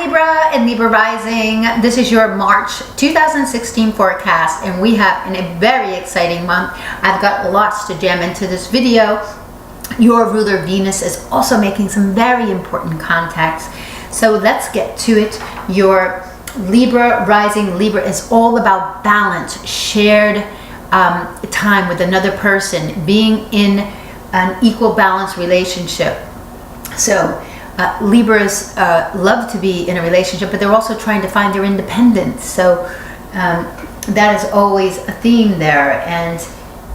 Libra and Libra rising. This is your March 2016 forecast, and we have a very exciting month. I've got lots to jam into this video. Your ruler Venus is also making some very important contacts. So let's get to it. Your Libra rising. Libra is all about balance, shared time with another person, being in an equal balance relationship. So Libras love to be in a relationship, but they're also trying to find their independence. So that is always a theme there, and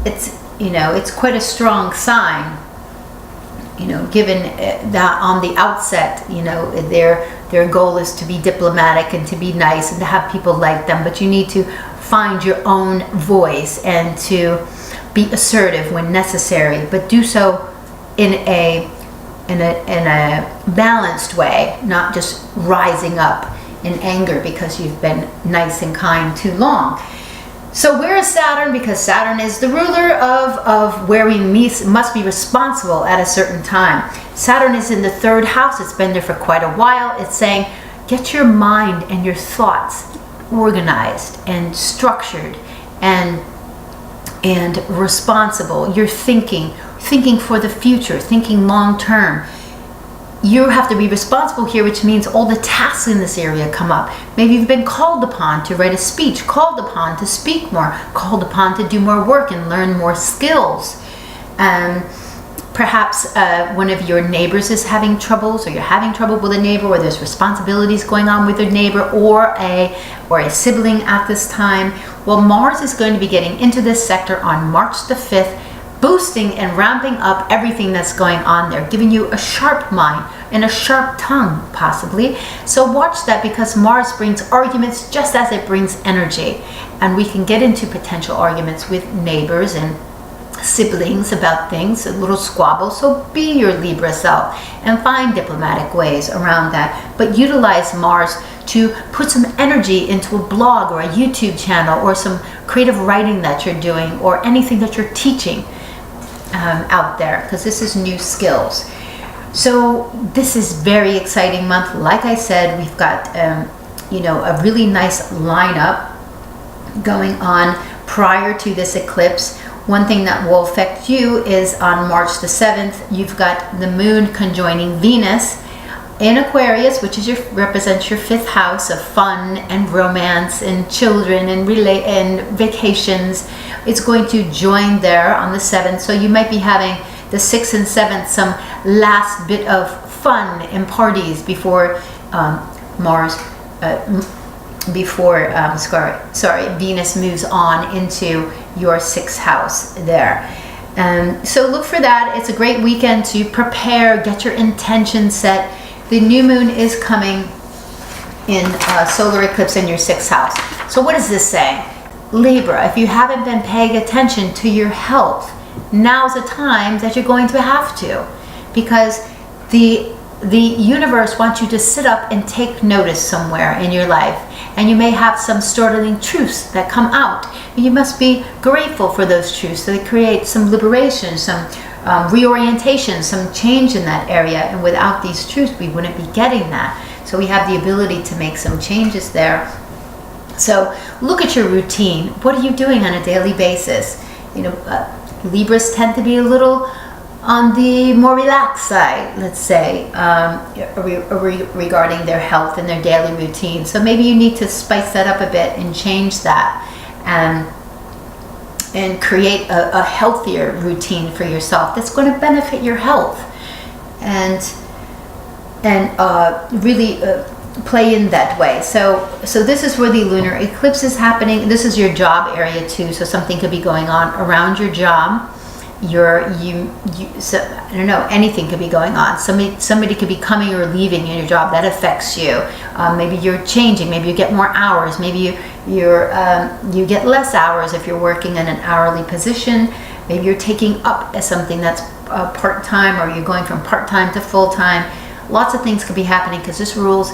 it's quite a strong sign. Given that on the outset, their goal is to be diplomatic and to be nice and to have people like them, but you need to find your own voice and to be assertive when necessary, but do so in a balanced way, not just rising up in anger because you've been nice and kind too long. So where is Saturn? Because Saturn is the ruler of where we must be responsible at a certain time. Saturn is in the 3rd house. It's been there for quite a while. It's saying, get your mind and your thoughts organized and structured and responsible. You're thinking for the future, thinking long term. You have to be responsible here, which means all the tasks in this area come up. Maybe you've been called upon to write a speech, called upon to speak more, called upon to do more work and learn more skills. Perhaps one of your neighbors is having troubles, or you're having trouble with a neighbor, or there's responsibilities going on with a neighbor or a sibling at this time. Well, Mars is going to be getting into this sector on March the 5th, boosting and ramping up everything that's going on there, giving you a sharp mind and a sharp tongue, possibly. So watch that, because Mars brings arguments just as it brings energy. And we can get into potential arguments with neighbors and siblings about things, a little squabble. So be your Libra self and find diplomatic ways around that. But utilize Mars to put some energy into a blog or a YouTube channel or some creative writing that you're doing or anything that you're teaching out there, because this is new skills. So this is very exciting month. Like I said, we've got a really nice lineup going on prior to this eclipse. One thing that will affect you is on March the 7th, you've got the moon conjoining Venus in Aquarius, which represents your 5th house of fun and romance and children and vacations. It's going to join there on the 7th, so you might be having the 6th and 7th, some last bit of fun and parties before Venus moves on into your 6th house there. So look for that. It's a great weekend to prepare, get your intention set. The new moon is coming in solar eclipse in your 6th house. So what does this say? Libra, if you haven't been paying attention to your health, now's the time that you're going to have to, because the universe wants you to sit up and take notice somewhere in your life, and you may have some startling truths that come out. You must be grateful for those truths. So they create some liberation, some reorientation, some change in that area, and without these truths we wouldn't be getting that. So we have the ability to make some changes there. So look at your routine. What are you doing on a daily basis? Libras tend to be a little on the more relaxed side, let's say, regarding their health and their daily routine. So maybe you need to spice that up a bit and change that and create a healthier routine for yourself that's going to benefit your health and really play in that way. So this is where the lunar eclipse is happening. This is your job area too, so something could be going on around your job. So I don't know, anything could be going on. Somebody could be coming or leaving in your job that affects you. Maybe you're changing. Maybe you get more hours. Maybe you get less hours if you're working in an hourly position. Maybe you're taking up as something that's part-time, or you're going from part-time to full-time. Lots of things could be happening, because this rules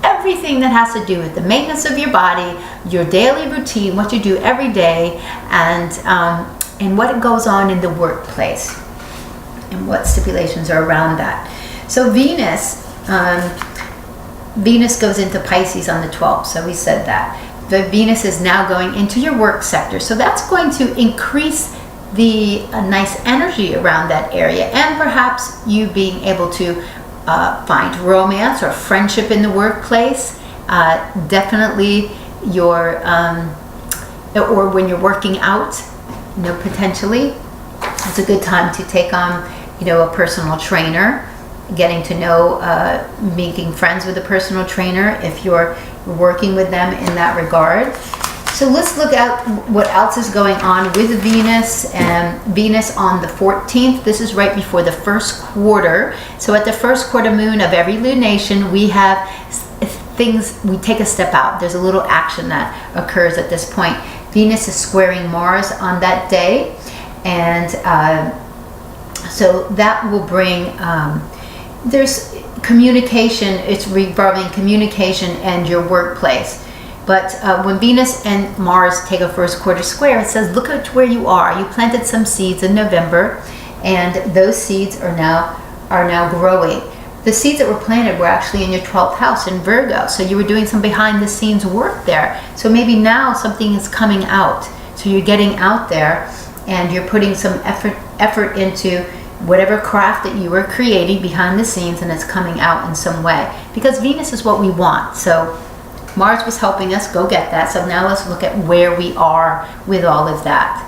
everything that has to do with the maintenance of your body, your daily routine, what you do every day, and what goes on in the workplace and what stipulations are around that. So Venus Venus goes into Pisces on the 12th, so we said that. The Venus is now going into your work sector, so that's going to increase the nice energy around that area, and perhaps you being able to find romance or friendship in the workplace. Definitely your or when you're working out, you know, potentially it's a good time to take on, you know, a personal trainer, getting to know, making friends with a personal trainer if you're working with them in that regard. So let's look at what else is going on with Venus. And Venus on the 14th, this is right before the first quarter. So at the first quarter moon of every lunation, we have things, we take a step out. There's a little action that occurs at this point. Venus is squaring Mars on that day, and so that will bring, there's communication, it's revolving communication and your workplace. But when Venus and Mars take a first quarter square, it says, look at where you are. You planted some seeds in November, and those seeds are now growing. The seeds that were planted were actually in your 12th house in Virgo. So you were doing some behind the scenes work there. So maybe now something is coming out. So you're getting out there and you're putting some effort into whatever craft that you were creating behind the scenes, and it's coming out in some way. Because Venus is what we want. So Mars was helping us go get that. So now let's look at where we are with all of that.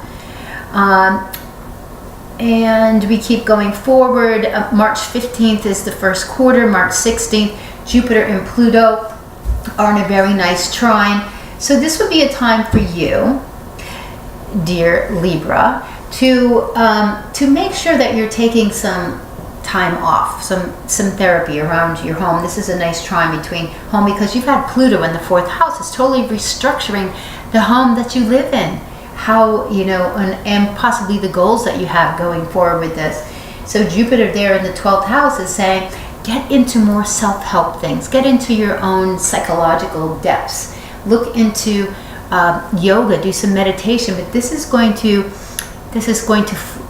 And we keep going forward. March 15th is the first quarter. March 16th, Jupiter and Pluto are in a very nice trine. So this would be a time for you, dear Libra, to make sure that you're taking some time off, some therapy around your home. This is a nice trine between home, because you've had Pluto in the 4th house. It's totally restructuring the home that you live in. How, you know, and possibly the goals that you have going forward with this. So Jupiter there in the 12th house is saying, get into more self-help things. Get into your own psychological depths. Look into yoga, do some meditation. But this is going to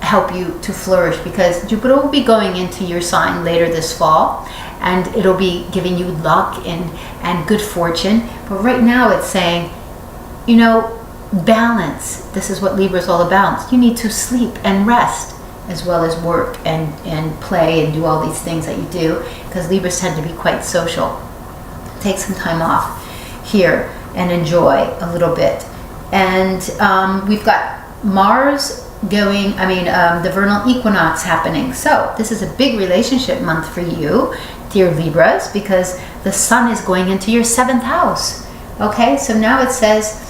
help you to flourish, because Jupiter will be going into your sign later this fall, and it'll be giving you luck and good fortune. But right now it's saying, you know, balance. This is what Libra is all about. You need to sleep and rest, as well as work and play and do all these things that you do, because Libras tend to be quite social. Take some time off here and enjoy a little bit. And we've got Mars going, the vernal equinox happening. So this is a big relationship month for you, dear Libras, because the sun is going into your 7th house. Okay, so now it says,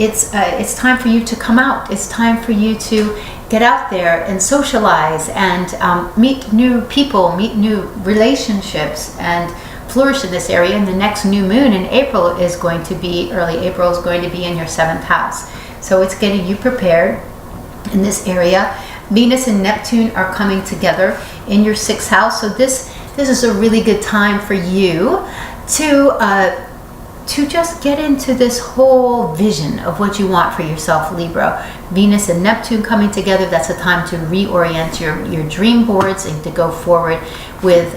it's time for you to come out. It's time for you to get out there and socialize and meet new people, meet new relationships, and flourish in this area. And the next new moon in April is going to be, early April is going to be in your 7th house. So it's getting you prepared in this area. Venus and Neptune are coming together in your 6th house. So this is a really good time for you to just get into this whole vision of what you want for yourself, Libra. Venus and Neptune coming together, that's a time to reorient your dream boards and to go forward with,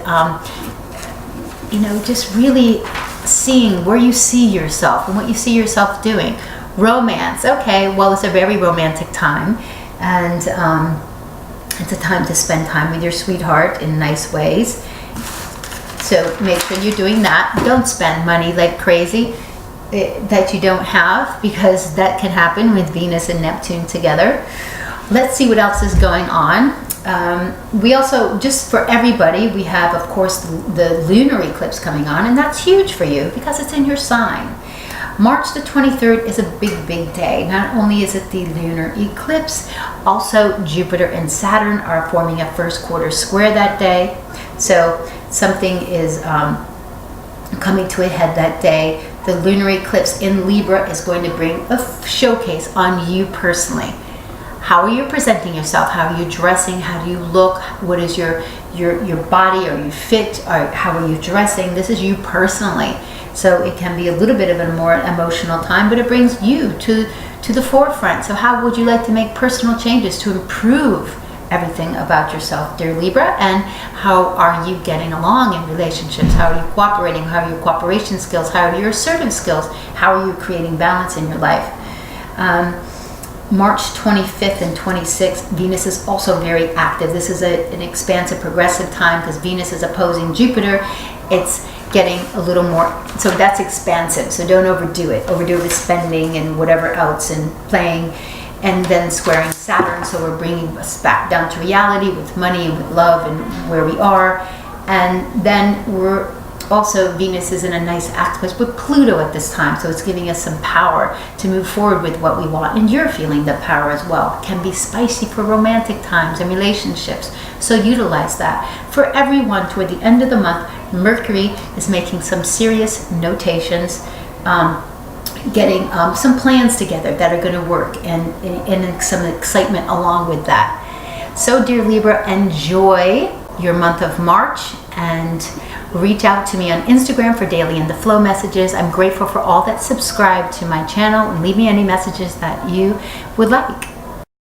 just really seeing where you see yourself and what you see yourself doing. Romance, okay, well, it's a very romantic time, and it's a time to spend time with your sweetheart in nice ways. So make sure you're doing that. Don't spend money like crazy that you don't have, because that can happen with Venus and Neptune together. Let's see what else is going on. We also, just for everybody, we have, of course, the lunar eclipse coming on, and that's huge for you because it's in your sign. March the 23rd is a big, big day. Not only is it the lunar eclipse, also Jupiter and Saturn are forming a first quarter square that day. So something is coming to a head that day. The lunar eclipse in Libra is going to bring a showcase on you personally. How are you presenting yourself? How are you dressing? How do you look? What is your body? Are you fit? How are you dressing? This is you personally. So it can be a little bit of a more emotional time, but it brings you to the forefront. So how would you like to make personal changes to improve everything about yourself, dear Libra, and how are you getting along in relationships? How are you cooperating? How are your cooperation skills? How are your assertive skills? How are you creating balance in your life? March 25th and 26th, Venus is also very active. This is an expansive, progressive time because Venus is opposing Jupiter. It's getting a little more, so that's expansive. So don't overdo it. Overdo it with spending and whatever else and playing, and then squaring Saturn. So we're bringing us back down to reality with money and with love and where we are. And then we're also, Venus is in a nice aspect with Pluto at this time, so it's giving us some power to move forward with what we want. And you're feeling the power as well. It can be spicy for romantic times and relationships, so utilize that. For everyone, toward the end of the month, Mercury is making some serious notations, getting some plans together that are going to work, and some excitement along with that. So, dear Libra, enjoy your month of March, and reach out to me on Instagram for daily in the flow messages. I'm grateful for all that subscribe to my channel, and leave me any messages that you would like.